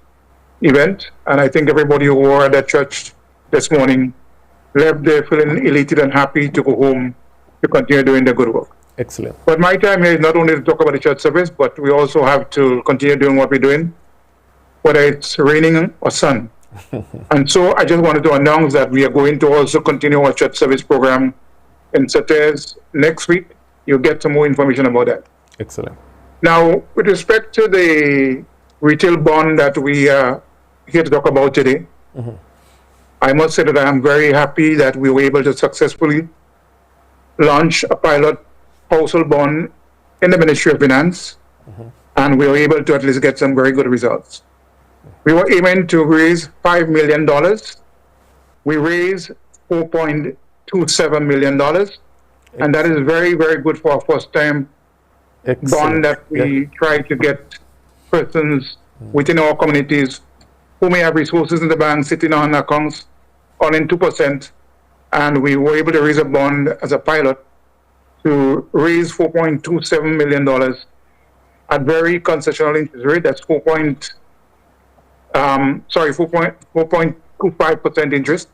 event, and I think everybody who were at that church this morning left there feeling elated and happy to go home to continue doing the good work. Excellent. But my time here is not only to talk about the church service, but we also have to continue doing what we're doing, whether it's raining or sun. And so I just wanted to announce that we are going to also continue our church service program in Saturdays next week. You'll get some more information about that. Excellent. Now, with respect to the retail bond that we are here to talk about today, I must say that I am very happy that we were able to successfully launch a pilot household bond in the Ministry of Finance, and we were able to at least get some very good results. We were aiming to raise $5 million. We raised $4.27 million, and that is very, very good for our first time bond that we try to get persons within our communities who may have resources in the bank sitting on accounts earning 2%, and we were able to raise a bond as a pilot to raise $4.27 million at very concessional interest rate. That's 4.25% interest.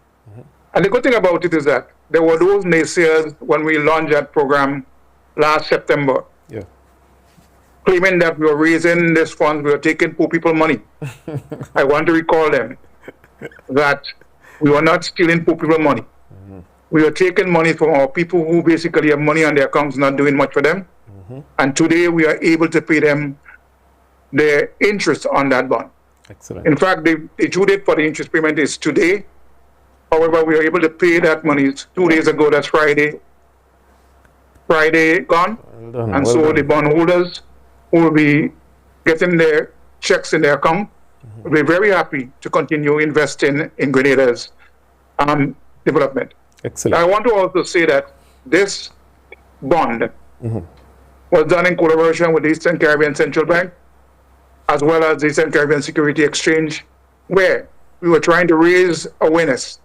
And the good thing about it is that there were those naysayers when we launched that program last September, claiming that we were raising this fund, we were taking poor people money. I want to recall them that we were not stealing poor people money. We were taking money from our people who basically have money on their accounts, not doing much for them. And today we are able to pay them their interest on that bond. Excellent. In fact, the due date for the interest payment is today. However, we are able to pay that money 2 days ago. That's Friday. Friday gone. Well done, and well so done. the bondholders will be getting their checks in their account, we're very happy to continue investing in Grenada's development. Excellent. I want to also say that this bond was done in collaboration with the Eastern Caribbean Central Bank, as well as the Eastern Caribbean Security Exchange, where we were trying to raise awareness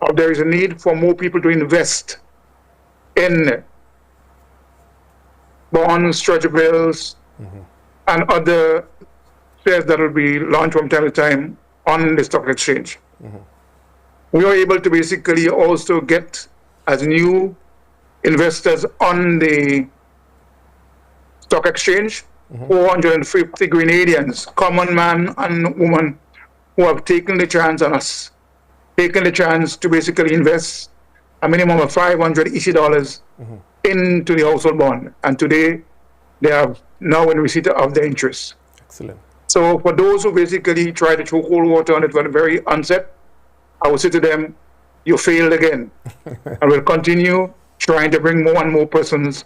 of there is a need for more people to invest in bonds, treasury bills, and other shares that will be launched from time to time on the stock exchange. We were able to basically also get as new investors on the stock exchange, 450 Grenadians, common man and woman, who have taken the chance on us, taken the chance to basically invest a minimum of $500 EC into the household bond. And today, they have now in receipt of their interest. Excellent. So for those who basically try to throw cold water on it from the very onset, I would say to them, you failed again. And we'll continue trying to bring more and more persons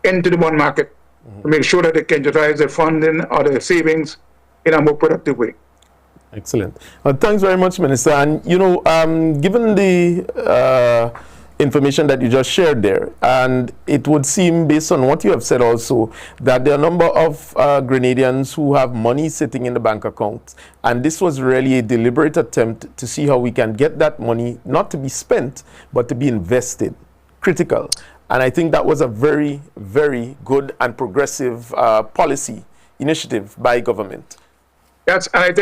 into the bond market to make sure that they can utilize their funding or their savings in a more productive way. Excellent. Thanks very much, Minister. And, you know, given the information that you just shared there, and it would seem, based on what you have said also, that there are a number of Grenadians who have money sitting in the bank accounts, and this was really a deliberate attempt to see how we can get that money not to be spent, but to be invested. Critical. And I think that was a very, very good and progressive policy initiative by government. Yes, and I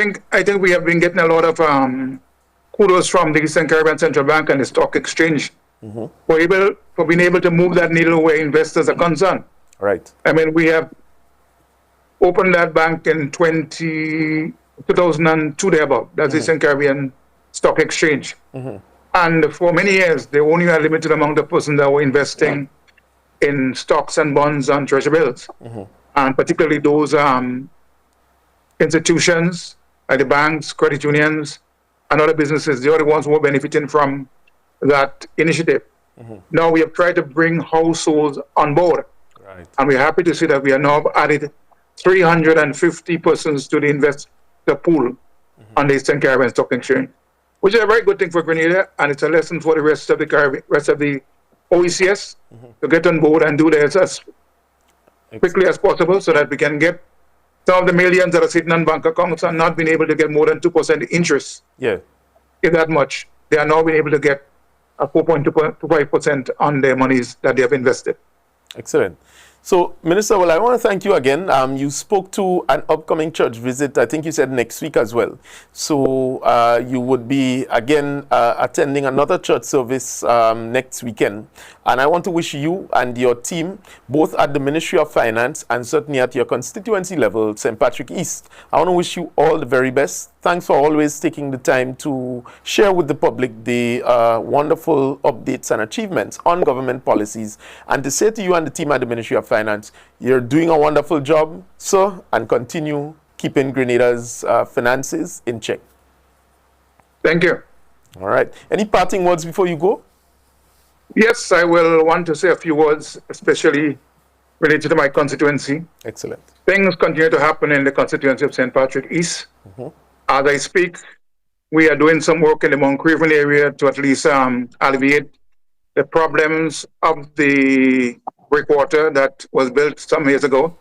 think we have been getting a lot of kudos from the Eastern Caribbean Central Bank and the Stock Exchange for being able to move that needle where investors are concerned. Right. I mean, we have opened that bank in 2002 thereabout. That's the Eastern Caribbean Stock Exchange. And for many years, they only had a limited amount of persons that were investing in stocks and bonds and treasury bills. And particularly those institutions, like the banks, credit unions, and other businesses, they are the ones who are benefiting from that initiative. Now we have tried to bring households on board. Right. And we're happy to see that we are now added 350 persons to the investor pool on the Eastern Caribbean Stock Exchange, which is a very good thing for Grenada, and it's a lesson for the rest of the OECS to get on board and do this as quickly as possible so that we can get some of the millions that are sitting on bank accounts and not being able to get more than 2% interest. Yeah. If that much, they are now being able to get a 4.25% on their monies that they have invested. Excellent. So, Minister, well, I want to thank you again. You spoke to an upcoming church visit, I think you said next week as well. So, you would be, again, attending another church service next weekend. And I want to wish you and your team, both at the Ministry of Finance and certainly at your constituency level, St. Patrick East, I want to wish you all the very best. Thanks for always taking the time to share with the public the wonderful updates and achievements on government policies, and to say to you and the team at the Ministry of Finance, you're doing a wonderful job, sir, and continue keeping Grenada's finances in check. Thank you. All right. Any parting words before you go? Yes, I will want to say a few words, especially related to my constituency. Excellent. Things continue to happen in the constituency of St. Patrick East. As I speak, we are doing some work in the Mount Craven area to at least alleviate the problems of the breakwater that was built some years ago.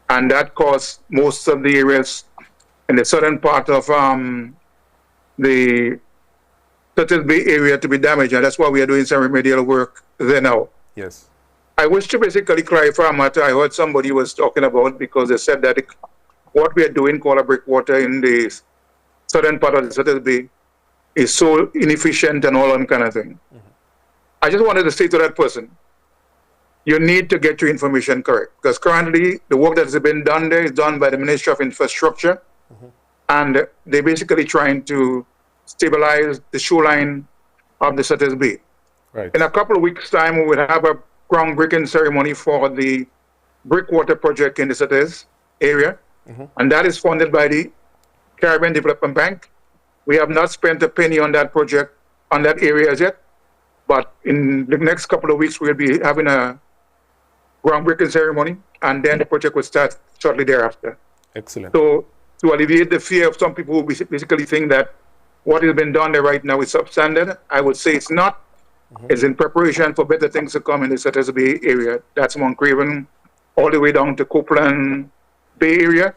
And that caused most of the areas in the southern part of the Turtle Bay area to be damaged. And that's why we are doing some remedial work there now. Yes. I wish to basically clarify a matter I heard somebody was talking about, because they said that what we are doing, called a breakwater in the southern part of the Turtle Bay, is so inefficient and all that kind of thing. I just wanted to say to that person, you need to get your information correct, because currently the work that has been done there is done by the Ministry of Infrastructure, and they're basically trying to stabilize the shoreline of the Turtle Bay. Right. In a couple of weeks' time, we will have a groundbreaking ceremony for the breakwater project in the Turtles area, and that is funded by the Caribbean Development Bank. We have not spent a penny on that project, on that area as yet, but in the next couple of weeks, we'll be having a groundbreaking ceremony, and then the project will start shortly thereafter. Excellent. So to alleviate the fear of some people who basically think that what has been done there right now is substandard, I would say it's not. It's in preparation for better things to come in the Settlers Bay area. That's Mount Craven, all the way down to Copeland Bay area.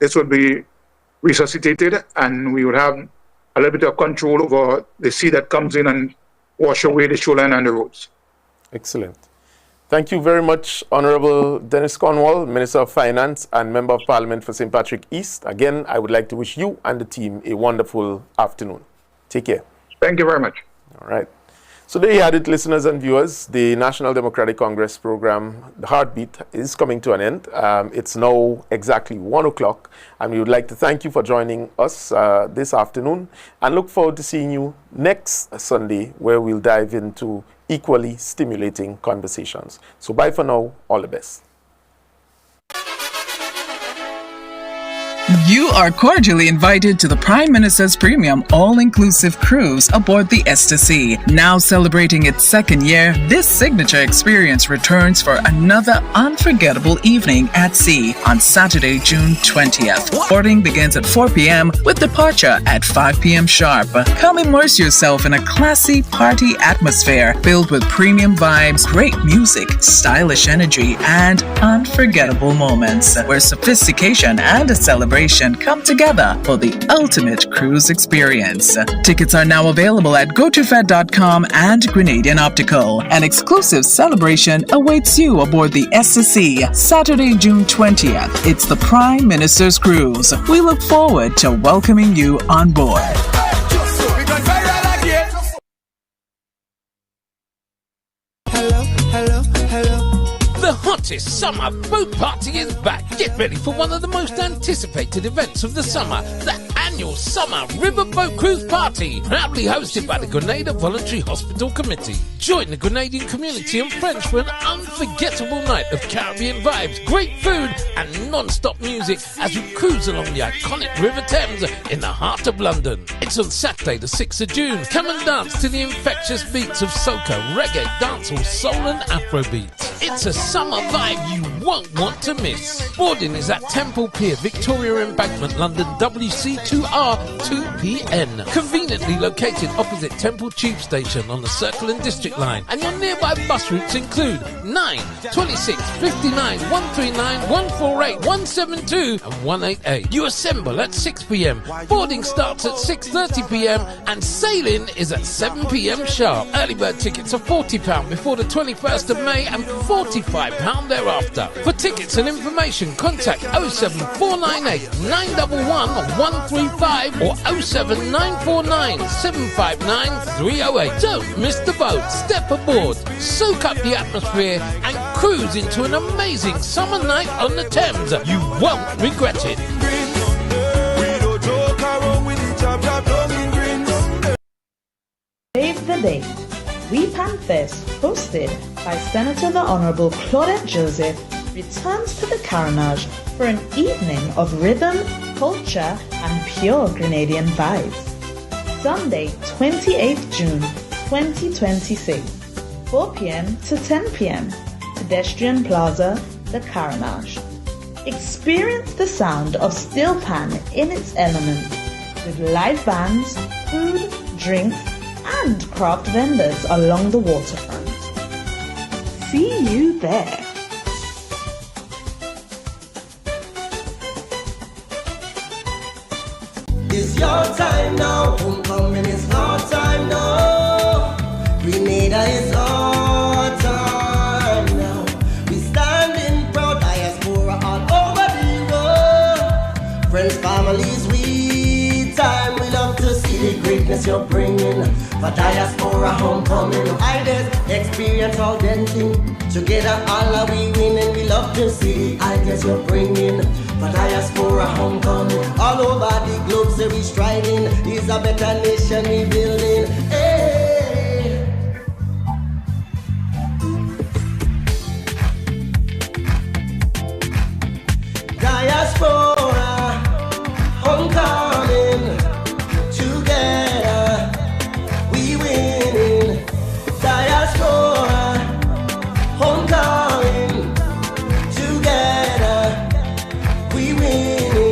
This would be resuscitated, and we would have a little bit of control over the sea that comes in and wash away the shoreline and the roads. Excellent. Thank you very much, Honorable Dennis Cornwall, Minister of Finance and Member of Parliament for St. Patrick East. Again, I would like to wish you and the team a wonderful afternoon. Take care. Thank you very much. All right. So there you had it, listeners and viewers. The National Democratic Congress program, the Heartbeat, is coming to an end. It's now exactly 1 o'clock, and we would like to thank you for joining us this afternoon and look forward to seeing you next Sunday, where we'll dive into equally stimulating conversations. So bye for now. All the best. You are cordially invited to the Prime Minister's Premium All-Inclusive Cruise aboard the NDC. Now celebrating its second year, this signature experience returns for another unforgettable evening at sea on Saturday, June 20th. Boarding begins at 4 p.m. with departure at 5 p.m. sharp. Come immerse yourself in a classy party atmosphere filled with premium vibes, great music, stylish energy, and unforgettable moments where sophistication and a celebration come together for the ultimate cruise experience. Tickets are now available at gotofed.com and Grenadian Optical. An exclusive celebration awaits you aboard the SSC Saturday, June 20th. It's the Prime Minister's Cruise. We look forward to welcoming you on board. The hottest summer boat party is back. Get ready for one of the most anticipated events of the summer, the annual Summer Riverboat Cruise Party, proudly hosted by the Grenada Voluntary Hospital Committee. Join the Grenadian community and friends for an unforgettable night of Caribbean vibes, great food, and non-stop music as we cruise along the iconic River Thames in the heart of London. It's on Saturday, the 6th of June. Come and dance to the infectious beats of soca, reggae, dancehall, soul, and Afrobeat. It's a summer vibe you won't want to miss. Boarding is at Temple Pier, Victoria Embankment, London, WC2R 2PN. Conveniently located opposite Temple Tube Station on the Circle and District Line. And your nearby bus routes include 9, 26, 59, 139, 148, 172 and 188. You assemble at 6 p.m. Boarding starts at 6:30 p.m. and sailing is at 7 p.m. sharp. Early bird tickets are £40 before the 21st of May and £45 thereafter. For tickets and information, contact 07498 911 135 or 07949 759 308. Don't miss the boat. Step aboard, soak up the atmosphere and cruise into an amazing summer night on the Thames. You won't regret it. Save the Day. We Pan Fest, hosted by Senator the Honourable Claudette Joseph, returns to the Carnage for an evening of rhythm, culture and pure Grenadian vibes. Sunday, 28th June 2026, 4 p.m. to 10 p.m. Pedestrian Plaza, the Carnage. Experience the sound of Steel Pan in its element with live bands, food, drinks and craft vendors along the waterfront. See you there. It's your time now. Homecoming is our time now. Grenada is our time now. We standing proud, diaspora all over the world. Friends, families, we time. We love to see the greatness you're bringing. For diaspora homecoming, I just experience all them things. Together all are we winning. We love to see I guess you're bringing. For diaspora homecoming, all over the globe, say we striding. Is a better nation we building. Hey. Diaspora homecoming, together we winning. Diaspora homecoming, together we winning.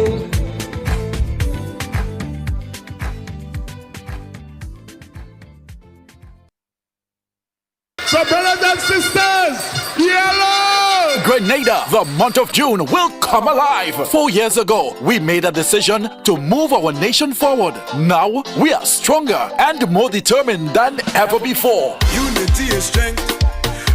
So brothers and sisters, yellow! Grenada, the month of June will come alive. 4 years ago, we made a decision to move our nation forward. Now, we are stronger and more determined than ever before. Unity is strength,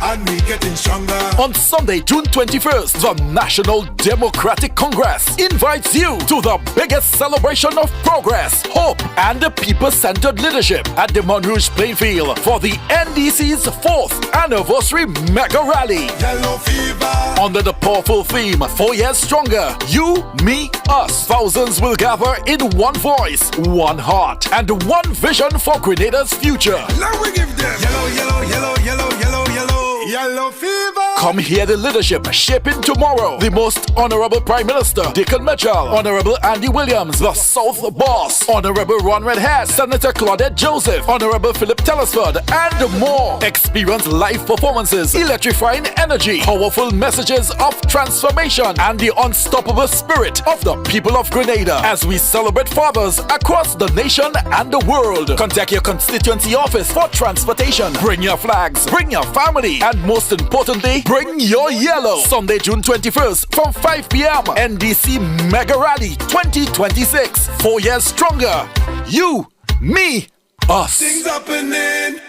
and we getting stronger. On Sunday, June 21st, the National Democratic Congress invites you to the biggest celebration of progress, hope, and people-centered leadership at the Monrouge Plainfield for the NDC's 4th anniversary mega rally. Yellow fever. Under the powerful theme, 4 years stronger, you, me, us. Thousands will gather in one voice, one heart, and one vision for Grenada's future. Now we give them yellow, yellow, yellow, yellow, yellow, yellow, yellow fever. Come hear the leadership shaping tomorrow. The Most Honorable Prime Minister, Dickon Mitchell, Honorable Andy Williams, the South Boss, Honorable Ron Redhead, Senator Claudette Joseph, Honorable Philip Telesford, and more. Experience live performances, electrifying energy, powerful messages of transformation, and the unstoppable spirit of the people of Grenada as we celebrate fathers across the nation and the world. Contact your constituency office for transportation. Bring your flags, bring your family, and most importantly, bring your yellow. Sunday, June 21st from 5 p.m. NDC Mega Rally 2026. 4 years stronger. You, me, us. Things happening.